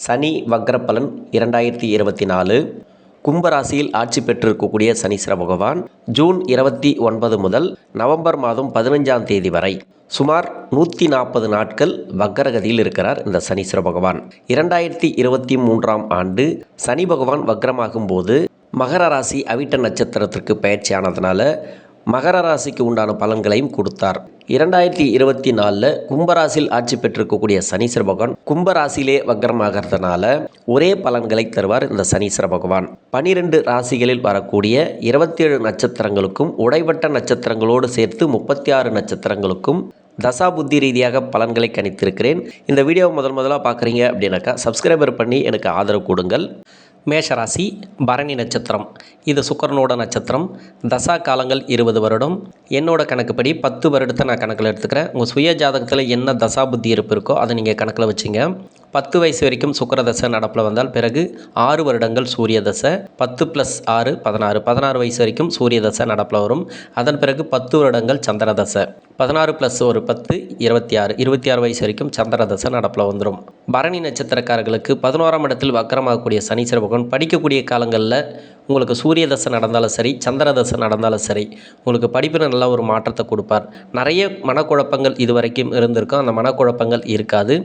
சனி வக்ரப்பலன் 2024 கும்பராசியில் ஆட்சி பெற்றிருக்கக்கூடிய சனீஸ்வர பகவான் ஜூன் 29 முதல் நவம்பர் மாதம் 15ஆம் தேதி வரை சுமார் 140 நாட்கள் வக்ரகதியில் இருக்கிறார். இந்த சனீஸ்வர பகவான் 2023ஆம் ஆண்டு சனி பகவான் வக்ரமாகும் போது மகர ராசி அவிட்ட நட்சத்திரத்திற்கு பயிற்சியானதுனால மகர ராசிக்கு உண்டான பலன்களையும் கொடுத்தார். 2024 கும்பராசியில் ஆட்சி பெற்றிருக்கக்கூடிய சனீஸ்வர பகவான் கும்பராசியிலே வக்ரமாகிறதுனால ஒரே பலன்களை தருவார். இந்த சனீஸ்வர பகவான் 12 ராசிகளில் வரக்கூடிய 27 நட்சத்திரங்களுக்கும் உடைவட்ட நட்சத்திரங்களோடு சேர்த்து 36 நட்சத்திரங்களுக்கும் தசாபுத்தி ரீதியாக பலன்களை கணித்திருக்கிறேன். இந்த வீடியோவை முதலாக பார்க்குறீங்க அப்படின்னாக்கா சப்ஸ்கிரைபர் பண்ணி எனக்கு ஆதரவு கொடுங்கள். மேஷராசி பரணி நட்சத்திரம், இது சுக்கிரனோட நட்சத்திரம். தசா காலங்கள் 20 வருடம். என்னோட கணக்குப்படி 10 வருடத்தை நான் கணக்கில் எடுத்துக்கிறேன். உங்கள் சுய ஜாதகத்தில் என்ன தசா புத்தி இருப்பு இருக்கோ அதை நீங்கள் கணக்கில் வச்சுங்க. 10 வயசு வரைக்கும் சுக்கிர தசை நடப்பில் வந்தால் பிறகு 6 வருடங்கள் சூரிய தசை, 10 + 6 16, 16 வயசு வரைக்கும் சூரிய தசை நடப்பில் வரும். அதன் பிறகு 10 வருடங்கள் சந்திர தசை, 16 + 1 10 26, 26 வயசு வரைக்கும் சந்திர தசை நடப்பில் வந்துடும். பரணி நட்சத்திரக்காரர்களுக்கு 11ஆம் இடத்தில் வக்ரமாகக்கூடிய சனீஸ்வர பகவான் படிக்கக்கூடிய காலங்களில் உங்களுக்கு சூரிய தசை நடந்தாலும் சரி, சந்திர தசை நடந்தாலும் சரி, உங்களுக்கு படிப்பில் நல்ல ஒரு மாற்றத்தை கொடுப்பார். நிறைய மனக்குழப்பங்கள் இது வரைக்கும் இருந்திருக்கும், அந்த மனக்குழப்பங்கள் இருக்காது.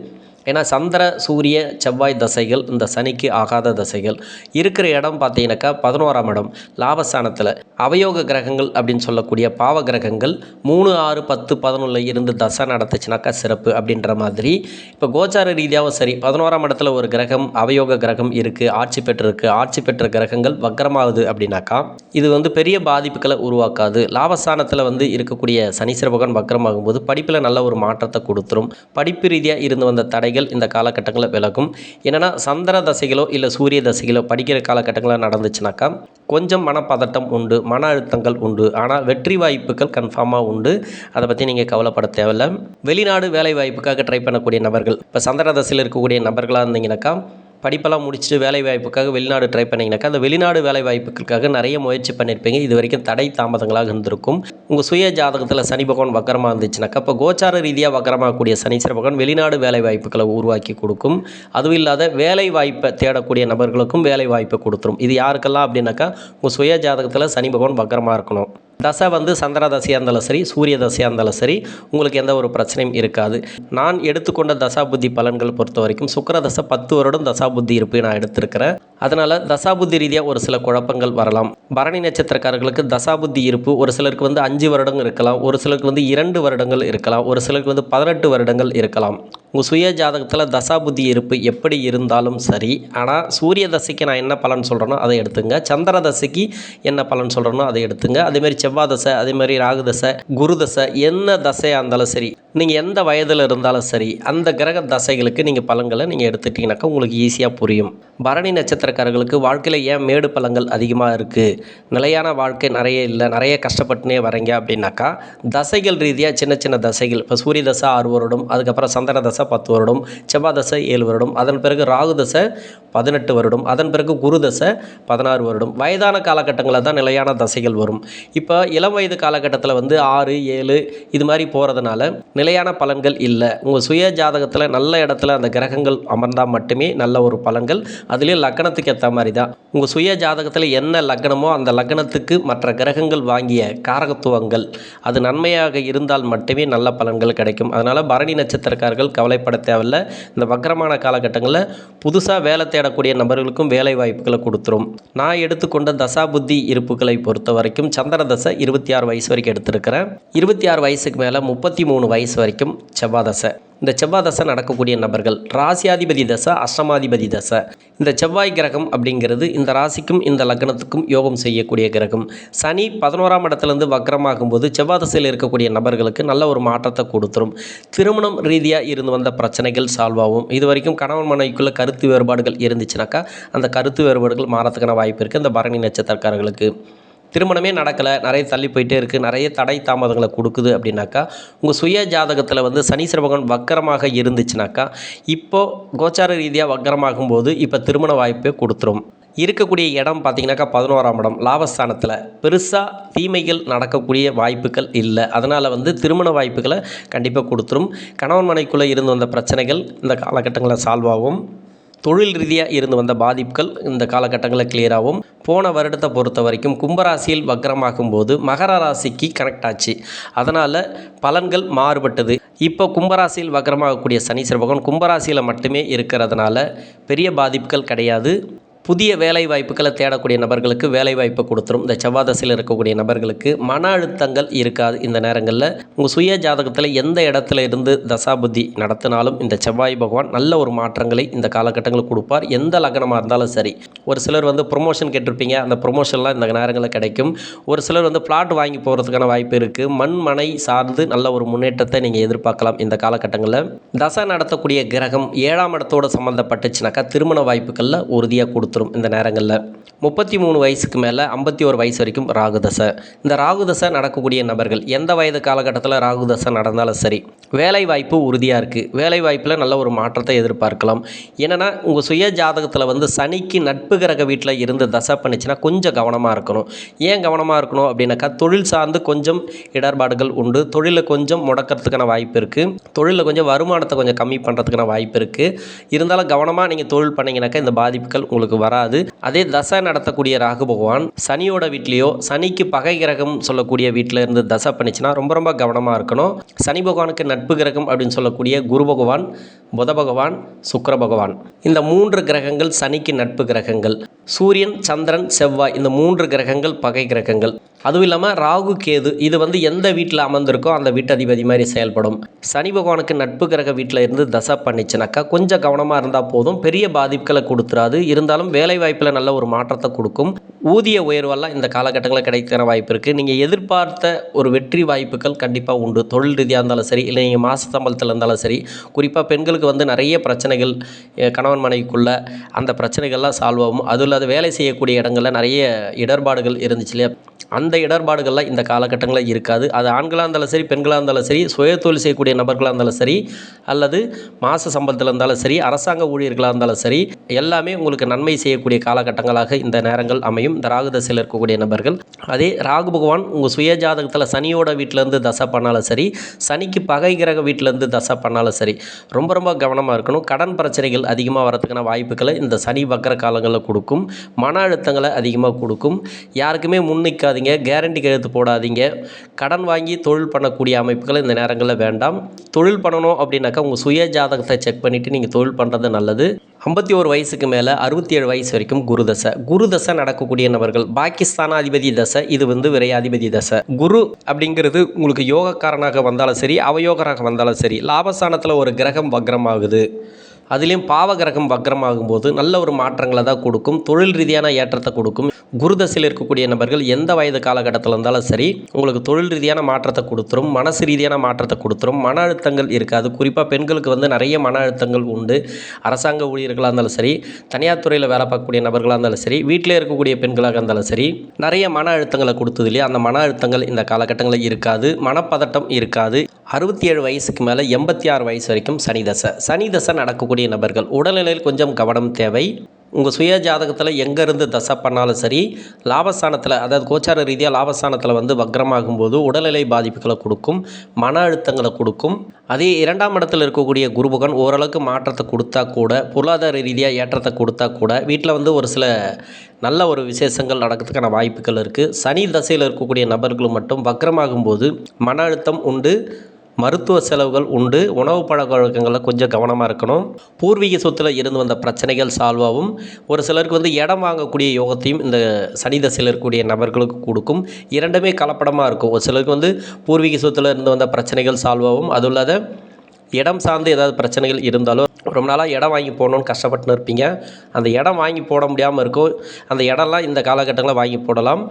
ஏன்னா சந்திர சூரிய செவ்வாய் தசைகள் இந்த சனிக்கு ஆகாத தசைகள் இருக்கிற இடம் பார்த்தீங்கன்னாக்கா 11ஆம் இடம் லாபஸ்தானத்தில் அவயோக கிரகங்கள் அப்படின்னு சொல்லக்கூடிய பாவ கிரகங்கள் 3 6 10 11 இருந்து தசை நடத்துச்சுனாக்கா சிறப்பு அப்படின்ற மாதிரி. இப்போ கோச்சார ரீதியாகவும் சரி 11ஆம் இடத்துல ஒரு கிரகம் அவயோக கிரகம் இருக்குது, ஆட்சி பெற்றிருக்கு. ஆட்சி பெற்ற கிரகங்கள் வக்ரமாகுது அப்படின்னாக்கா இது பெரிய பாதிப்புகளை உருவாக்காது. லாபஸ்தானத்தில் இருக்கக்கூடிய சனீஸ்வர பகவான் வக்ரமாகும் போது படிப்பில் நல்ல ஒரு மாற்றத்தை கொடுத்துரும். படிப்பு ரீதியாக இருந்து வந்த தடைகள் இந்த காலகட்டங்களில் விலகும். என்னென்னா சந்திர தசைகளோ இல்லை சூரிய தசைகளோ படிக்கிற காலகட்டங்களில் நடந்துச்சுனாக்கா கொஞ்சம் மனப்பதட்டம் உண்டு, மன அழுத்தங்கள் உண்டு. ஆனால் வெற்றி வாய்ப்புகள் கன்ஃபார்மாக உண்டு. அதை பற்றி நீங்கள் கவலைப்பட தேவையில்லை. வெளிநாடு வேலை வாய்ப்புக்காக ட்ரை பண்ணக்கூடிய நபர்கள், இப்போ சந்திர தசையில் இருக்கக்கூடிய நபர்களாக இருந்தீங்கன்னாக்கா படிப்பெல்லாம் முடிச்சுட்டு வேலை வாய்ப்புக்காக வெளிநாடு ட்ரை பண்ணிங்கனாக்கா அந்த வெளிநாடு வேலை வாய்ப்புகளுக்காக நிறைய முயற்சி பண்ணியிருப்பீங்க. இது வரைக்கும் தடை தாமதங்களாக இருந்திருக்கும். உங்கள் சுய ஜாதகத்தில் சனி பகவான் வக்ரமாக இருந்துச்சுனாக்கா இப்போ கோச்சார ரீதியாக வக்ரமாகக்கூடிய சனீஸ்வர பகவான் வெளிநாடு வேலை வாய்ப்புகளை உருவாக்கி கொடுக்கும். அதுவும் இல்லாத வேலை வாய்ப்பை தேடக்கூடிய நபர்களுக்கும் வேலை வாய்ப்பை கொடுத்துரும். இது யாருக்கெல்லாம் அப்படின்னாக்கா உங்கள் சுய ஜாதகத்தில் சனி பகவான் வக்ரமாக இருக்கணும். தசை சந்திர தசையாக இருந்தாலும் சரி, சூரிய தசையாக இருந்தாலும் சரி, உங்களுக்கு எந்த ஒரு பிரச்சனையும் இருக்காது. நான் எடுத்துக்கொண்ட தசாபுத்தி பலன்கள் பொறுத்த வரைக்கும் சுக்கிர தசை 10 வருடம் தசாபுத்தி இருப்பு நான் எடுத்திருக்கிறேன். அதனால் தசாபுத்தி ரீதியாக ஒரு சில குழப்பங்கள் வரலாம். பரணி நட்சத்திரக்காரர்களுக்கு தசாபுத்தி இருப்பு ஒரு சிலருக்கு 5 வருடங்கள் இருக்கலாம், ஒரு சிலருக்கு 2 வருடங்கள் இருக்கலாம், ஒரு சிலருக்கு 18 வருடங்கள் இருக்கலாம். உங்கள் சுய ஜாதகத்தில் தசாபுத்தி இருப்பு எப்படி இருந்தாலும் சரி, ஆனால் சூரிய தசைக்கு நான் என்ன பலன் சொல்கிறேனோ அதை எடுத்துங்க, சந்திர தசைக்கு என்ன பலன் சொல்கிறேனோ அதை எடுத்துங்க. அதேமாதிரி செவ்வாய் தசை, அதேமாதிரி ராகு தசை, குரு தசை, என்ன தசையாக இருந்தாலும் சரி, நீங்கள் எந்த வயதில் இருந்தாலும் சரி, அந்த கிரக தசைகளுக்கு நீங்கள் பலன்களை நீங்கள் எடுத்துட்டிங்கனாக்கா உங்களுக்கு ஈஸியாக புரியும். பரணி நட்சத்திரக்காரர்களுக்கு வாழ்க்கையில் ஏன் மேடு பலன்கள் அதிகமாக இருக்குது, நிலையான வாழ்க்கை நிறைய இல்லை, நிறைய கஷ்டப்பட்டுனே வரீங்க அப்படின்னாக்கா தசைகள் ரீதியாக சின்ன சின்ன தசைகள். இப்போ சூரிய தசை 6 வருடம், அதுக்கப்புறம் சந்திர தசை 10 வருடம், செவ்வாய் தசை 7 வருடம், அதன் பிறகு ராகு தசை 18 வருடம், அதன் பிறகு குரு தசை 16 வருடம். வயதான காலகட்டங்களில் தான் நிலையான தசைகள் வரும். இப்போ இளம் வயது காலகட்டத்தில் 6 7 இது மாதிரி போகிறதுனால நிலையான பலன்கள் இல்லை. உங்கள் சுய ஜாதகத்தில் நல்ல இடத்துல அந்த கிரகங்கள் அமர்ந்தால் மட்டுமே நல்ல ஒரு பலன்கள். அதுலேயும் லக்னத்துக்கு ஏற்ற மாதிரி தான். உங்கள் சுய ஜாதகத்தில் என்ன லக்னமோ அந்த லக்னத்துக்கு மற்ற கிரகங்கள் வாங்கிய காரகத்துவங்கள் அது நன்மையாக இருந்தால் மட்டுமே நல்ல பலன்கள் கிடைக்கும். அதனால் பரணி நட்சத்திரக்காரர்கள் கவலைப்பட தேவையில்லை. இந்த வக்ரமான காலகட்டங்களில் புதுசாக வேலை தேடக்கூடிய நபர்களுக்கும் வேலை வாய்ப்புகளை கொடுத்துரும். நான் எடுத்துக்கொண்ட தசாபுத்தி இருப்புகளை பொறுத்த வரைக்கும் சந்திர தசை 26 வயசு வரைக்கும் எடுத்திருக்கிறேன். 26 வயசுக்கு மேலே 33 வயசு வரைக்கும் செவ்வாய் தசை. இந்த செவ்வாய் தசை நடக்கக்கூடிய நபர்கள் ராசியாதிபதி தசை, அஷ்டமாதிபதி தசை. இந்த செவ்வாய் கிரகம் அப்படிங்கிறது இந்த ராசிக்கும் இந்த லக்னத்துக்கும் யோகம் செய்யக்கூடிய கிரகம். சனி 11ஆம் இடத்துலேருந்து வக்ரமாகும் போது செவ்வாய் தசையில் இருக்கக்கூடிய நபர்களுக்கு நல்ல ஒரு மாற்றத்தை கொடுத்துரும். திருமணம் ரீதியாக இருந்து வந்த பிரச்சனைகள் சால்வ் ஆகும். இது வரைக்கும் கணவன் மனைவிக்குள்ள கருத்து வேறுபாடுகள் இருந்துச்சுனாக்கா அந்த கருத்து வேறுபாடுகள் மாறத்துக்கான வாய்ப்பு இருக்குது. இந்த பரணி நட்சத்திரக்காரர்களுக்கு திருமணமே நடக்கலை, நிறைய தள்ளி போயிட்டே இருக்குது, நிறைய தடை தாமதங்களை கொடுக்குது அப்படின்னாக்கா உங்கள் சுய ஜாதகத்தில் சனீஸ்வர பகவான் வக்கரமாக இருந்துச்சுனாக்கா இப்போது கோச்சார ரீதியாக வக்கரமாகும் போது இப்போ திருமண வாய்ப்பை கொடுத்துரும். இருக்கக்கூடிய இடம் பார்த்திங்கனாக்கா 11ஆம் இடம் லாபஸ்தானத்தில் பெருசாக தீமைகள் நடக்கக்கூடிய வாய்ப்புகள் இல்லை. அதனால் திருமண வாய்ப்புகளை கண்டிப்பாக கொடுத்துரும். கணவன் மனைக்குள்ளே இருந்து வந்த பிரச்சனைகள் இந்த காலகட்டங்களில் சால்வ் ஆகும். தொழில் ரீதியாக இருந்து வந்த பாதிப்புகள் இந்த காலகட்டங்களில் கிளியராகும். போன வருடத்தை பொறுத்த வரைக்கும் கும்பராசியில் வக்ரமாகும் போது மகர ராசிக்கு கனெக்ட் ஆச்சு. அதனால் பலன்கள் மாறுபட்டது. இப்போ கும்பராசியில் வக்ரமாகக்கூடிய சனீஸ்வர பகவான் கும்பராசியில் மட்டுமே இருக்கிறதுனால பெரிய பாதிப்புகள் கிடையாது. புதிய வேலை வாய்ப்புகளை தேடக்கூடிய நபர்களுக்கு வேலை வாய்ப்பை கொடுத்துரும். இந்த செவ்வாய் தசையில் இருக்கக்கூடிய நபர்களுக்கு மன அழுத்தங்கள் இருக்காது. இந்த நேரங்களில் உங்கள் சுய ஜாதகத்தில் எந்த இடத்துல இருந்து தசாபுத்தி நடத்தினாலும் இந்த செவ்வாய் பகவான் நல்ல ஒரு மாற்றங்களை இந்த காலகட்டங்களில் கொடுப்பார். எந்த லக்னமாக இருந்தாலும் சரி. ஒரு சிலர் ப்ரொமோஷன் கேட்டிருப்பீங்க, அந்த ப்ரொமோஷன்லாம் இந்த நேரங்களில் கிடைக்கும். ஒரு சிலர் பிளாட் வாங்கி போகிறதுக்கான வாய்ப்பு இருக்குது. மனை சார்ந்து நல்ல ஒரு முன்னேற்றத்தை நீங்கள் எதிர்பார்க்கலாம். இந்த காலகட்டங்களில் தசை நடத்தக்கூடிய கிரகம் 7ஆம் இடத்தோடு சம்மந்தப்பட்டுச்சுனாக்கா திருமண வாய்ப்புகளில் உறுதியாக கொடுத்துரும். இந்த நேரங்களில் 33 வயசுக்கு மேலே 51 வயசு வரைக்கும் ராகுதசை. இந்த ராகுதசை நடக்கக்கூடிய நபர்கள் எந்த வயது காலகட்டத்தில் ராகுதசை நடந்தாலும் சரி வேலை வாய்ப்பு உறுதியாக இருக்குது. வேலை வாய்ப்பில் நல்ல ஒரு மாற்றத்தை எதிர்பார்க்கலாம். என்னென்னா உங்கள் சுய ஜாதகத்தில் சனிக்கு நட்பு கிரக வீட்டில் இருந்து தசை பண்ணிச்சுன்னா கொஞ்சம் கவனமாக இருக்கணும். ஏன் கவனமாக இருக்கணும் அப்படின்னாக்கா தொழில் சார்ந்து கொஞ்சம் இடர்பாடுகள் உண்டு. தொழிலை கொஞ்சம் முடக்கிறதுக்கான வாய்ப்பு இருக்குது. தொழிலில் கொஞ்சம் வருமானத்தை கொஞ்சம் கம்மி பண்ணுறதுக்கான வாய்ப்பு இருக்குது. இருந்தாலும் கவனமாக நீங்கள் தொழில் பண்ணிங்கனாக்கா இந்த பாதிப்புகள் உங்களுக்கு வராது. அதே தசை நடத்தக்கூடிய ராகு பகவான் சனியோட வீட்லேயோ சனிக்கு பகை கிரகம் சொல்லக்கூடிய வீட்டில் இருந்து தசை பண்ணிச்சுன்னா ரொம்ப கவனமாக இருக்கணும். சனி பகவானுக்கு நட்பு கிரகம் அப்படின்னு சொல்லக்கூடிய குரு பகவான், புத பகவான், சுக்கிர பகவான், இந்த 3 கிரகங்கள் சனிக்கு நட்பு கிரகங்கள். சூரியன், சந்திரன், செவ்வாய் இந்த 3 கிரகங்கள் பகை கிரகங்கள். அதுவும் இல்லாமல் ராகு கேது இது எந்த வீட்டில் அமர்ந்திருக்கோ அந்த வீட்டதிபதி மாதிரி செயல்படும். சனி பகவானுக்கு நட்பு கிரக வீட்டில் இருந்து தசை பண்ணிச்சுனாக்கா கொஞ்சம் கவனமாக இருந்தால் போதும். பெரிய பாதிப்புகளை கொடுத்துறாது. இருந்தாலும் வேலை வாய்ப்பில் நல்ல ஒரு மாற்றத்தை கொடுக்கும். ஊதிய உயர்வெல்லாம் இந்த காலகட்டங்களில் கிடைக்கிற வாய்ப்பு இருக்குது. நீங்கள் எதிர்பார்த்த ஒரு வெற்றி வாய்ப்புகள் கண்டிப்பாக உண்டு. தொழில் ரீதியாக இருந்தாலும் சரி, இல்லை நீங்கள் மாத சம்பளத்தில் இருந்தாலும் சரி. குறிப்பாக பெண்களுக்கு நிறைய பிரச்சனைகள் கணவன் மனைவிக்குள்ள அந்த பிரச்சனைகள்லாம் சால்வ் ஆகும். அதுவும் இல்லாத வேலை செய்யக்கூடிய இடங்களில் நிறைய இடர்பாடுகள் இருந்துச்சு இல்லையா, அந்த இடர்பாடுகள்லாம் இந்த காலகட்டங்களில் இருக்காது. அது ஆண்களாக இருந்தாலும் சரி, பெண்களாக இருந்தாலும் சரி, சுய தொழில் செய்யக்கூடிய நபர்களாக இருந்தாலும் சரி, அல்லது மாத சம்பளத்தில் இருந்தாலும் சரி, அரசாங்க ஊழியர்களாக இருந்தாலும் சரி, எல்லாமே உங்களுக்கு நன்மை செய்யக்கூடிய காலகட்டங்களாக இந்த நேரங்கள் அமையும். இந்த ராகு தசையில் இருக்கக்கூடிய நபர்கள். அதே ராகு பகவான் உங்கள் சுய ஜாதகத்தில் சனியோட வீட்டிலேருந்து தசை பண்ணாலும் சரி, சனிக்கு பகை கிரக வீட்டிலேருந்து தசை பண்ணாலும் சரி, ரொம்ப கவனமாக இருக்கணும். கடன் பிரச்சனைகள் அதிகமாக வரதுக்கான வாய்ப்புகளை இந்த சனி வக்கர காலங்களில் கொடுக்கும். மன அழுத்தங்களை அதிகமாக கொடுக்கும். யாருக்குமே முன்னிக்காதீங்க, கேரண்டி கையெழுத்து போடாதீங்க. கடன் வாங்கி தொழில் பண்ணக்கூடிய அமைப்புகளை இந்த நேரங்களில் வேண்டாம். தொழில் பண்ணணும் அப்படின்னாக்கா உங்கள் சுய ஜாதகத்தை செக் பண்ணிவிட்டு நீங்கள் தொழில் பண்ணுறது நல்லது. 51 வயசுக்கு மேலே 67 வயசு வரைக்கும் குருதசை நடக்கக்கூடிய நபர்கள். பாகிஸ்தானாதிபதி தசை இது விரையாதிபதி தசை. குரு அப்படிங்கிறது உங்களுக்கு யோகக்காரனாக வந்தாலும் சரி, அவயோகராக வந்தாலும் சரி, லாபஸ்தானத்தில் ஒரு கிரகம் வக்ரமாகுது. அதுலேயும் பாவ கிரகம் வக்ரமாகும் போது நல்ல ஒரு மாற்றங்களை தான் கொடுக்கும். தொழில் ரீதியான ஏற்றத்தை கொடுக்கும். குருதசையில் இருக்கக்கூடிய நபர்கள் எந்த வயது காலகட்டத்தில் இருந்தாலும் சரி உங்களுக்கு தொழில் ரீதியான மாற்றத்தை கொடுத்துரும். மனசு ரீதியான மாற்றத்தை கொடுத்துரும். மன அழுத்தங்கள் இருக்காது. குறிப்பாக பெண்களுக்கு நிறைய மன அழுத்தங்கள் உண்டு. அரசாங்க ஊழியர்களாக இருந்தாலும் சரி, தனியார் துறையில் வேலை பார்க்கக்கூடிய நபர்களாக இருந்தாலும் சரி, வீட்டில் இருக்கக்கூடிய பெண்களாக இருந்தாலும் சரி, நிறைய மன அழுத்தங்களை கொடுத்தது இல்லையா, அந்த மன அழுத்தங்கள் இந்த காலகட்டங்களில் இருக்காது. மனப்பதட்டம் இருக்காது. 67 வயசுக்கு மேலே 86 வயசு வரைக்கும் சனி தசை நடக்கக்கூடிய நபர்கள் உடல்நிலையில் கொஞ்சம் கவனம் தேவை. உங்கள் சுய ஜாதகத்தில் எங்கேருந்து தசை பண்ணாலும் சரி, லாபஸ்தானத்தில் அதாவது கோச்சார ரீதியாக லாபஸ்தானத்தில் வக்ரமாகும் போது உடல்நிலை பாதிப்புகளை கொடுக்கும். மன அழுத்தங்களை கொடுக்கும். அதே 2ஆம் இடத்தில் இருக்கக்கூடிய குருபகன் ஓரளவுக்கு மாற்றத்தை கொடுத்தா கூட, பொருளாதார ரீதியாக ஏற்றத்தை கொடுத்தா கூட, வீட்டில் ஒரு சில நல்ல ஒரு விசேஷங்கள் நடக்கிறதுக்கான வாய்ப்புகள் இருக்குது. சனி தசையில் இருக்கக்கூடிய நபர்களும் மட்டும் வக்ரமாகும் போது மன அழுத்தம் உண்டு. மருத்துவ செலவுகள் உண்டு. உணவு பழக்க வழக்கங்களில் கொஞ்சம் கவனமாக இருக்கணும். பூர்வீக சொத்தில் இருந்து வந்த பிரச்சனைகள் சால்வாகும். ஒரு சிலருக்கு இடம் வாங்கக்கூடிய யோகத்தையும் இந்த சனி தசையில் இருக்கக்கூடிய நபர்களுக்கு கொடுக்கும். இரண்டுமே கலப்படமாக இருக்கும். ஒரு சிலருக்கு பூர்வீக சொத்தில் இருந்து வந்த பிரச்சனைகள் சால்வாகும். அதுவும் இல்லாத இடம் சார்ந்து ஏதாவது பிரச்சனைகள் இருந்தாலும் ரொம்ப நாளாக இடம் வாங்கி போடணுன்னு கஷ்டப்பட்டுன்னு இருப்பீங்க. அந்த இடம் வாங்கி போட முடியாமல் இருக்கும். அந்த இடம்லாம் இந்த காலகட்டங்களில் வாங்கி போடலாம்.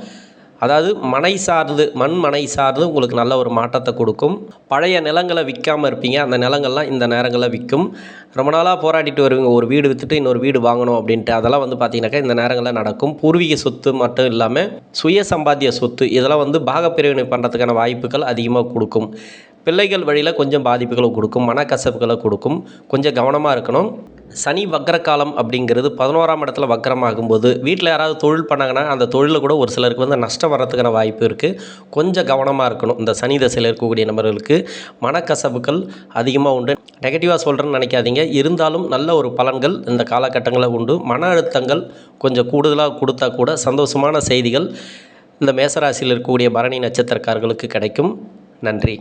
அதாவது மனை சார்ந்து உங்களுக்கு நல்ல ஒரு மாற்றத்தை கொடுக்கும். பழைய நிலங்களை விற்காமல் இருப்பீங்க. அந்த நிலங்கள்லாம் இந்த நேரங்களில் விற்கும். ரொம்ப நாளாக போராடிட்டு வருவீங்க, ஒரு வீடு விற்றுட்டு இன்னொரு வீடு வாங்கணும் அப்படின்ட்டு. அதெல்லாம் பார்த்தீங்கன்னாக்கா இந்த நேரங்களில் நடக்கும். பூர்வீக சொத்து மட்டும் இல்லாமல் சுய சம்பாத்திய சொத்து இதெல்லாம் பாகப்பிரிவினை பண்ணுறதுக்கான வாய்ப்புகள் அதிகமாக கொடுக்கும். பிள்ளைகள் வழியில் கொஞ்சம் பாதிப்புகளை கொடுக்கும், மனக்கசப்புகளை கொடுக்கும். கொஞ்சம் கவனமாக இருக்கணும். சனி வக்ர காலம் அப்படிங்கிறது 11ஆம் இடத்துல வக்ரமாகும்போது வீட்டில் யாராவது தொழில் பண்ணாங்கன்னா அந்த தொழிலில் கூட ஒரு சிலருக்கு வந்து நஷ்டம் வர்றதுக்கான வாய்ப்பு இருக்குது. கொஞ்சம் கவனமாக இருக்கணும். இந்த சனி தசையில் இருக்கக்கூடிய நபர்களுக்கு மனக்கசப்புகள் அதிகமாக உண்டு. நெகட்டிவாக சொல்கிறேன்னு நினைக்காதீங்க. இருந்தாலும் நல்ல ஒரு பலன்கள் இந்த காலகட்டங்களில் உண்டு. மன அழுத்தங்கள் கொஞ்சம் கூடுதலாக கொடுத்தா கூட சந்தோஷமான செய்திகள் இந்த மேசராசியில் இருக்கக்கூடிய பரணி நட்சத்திரக்காரர்களுக்கு கிடைக்கும். நன்றி.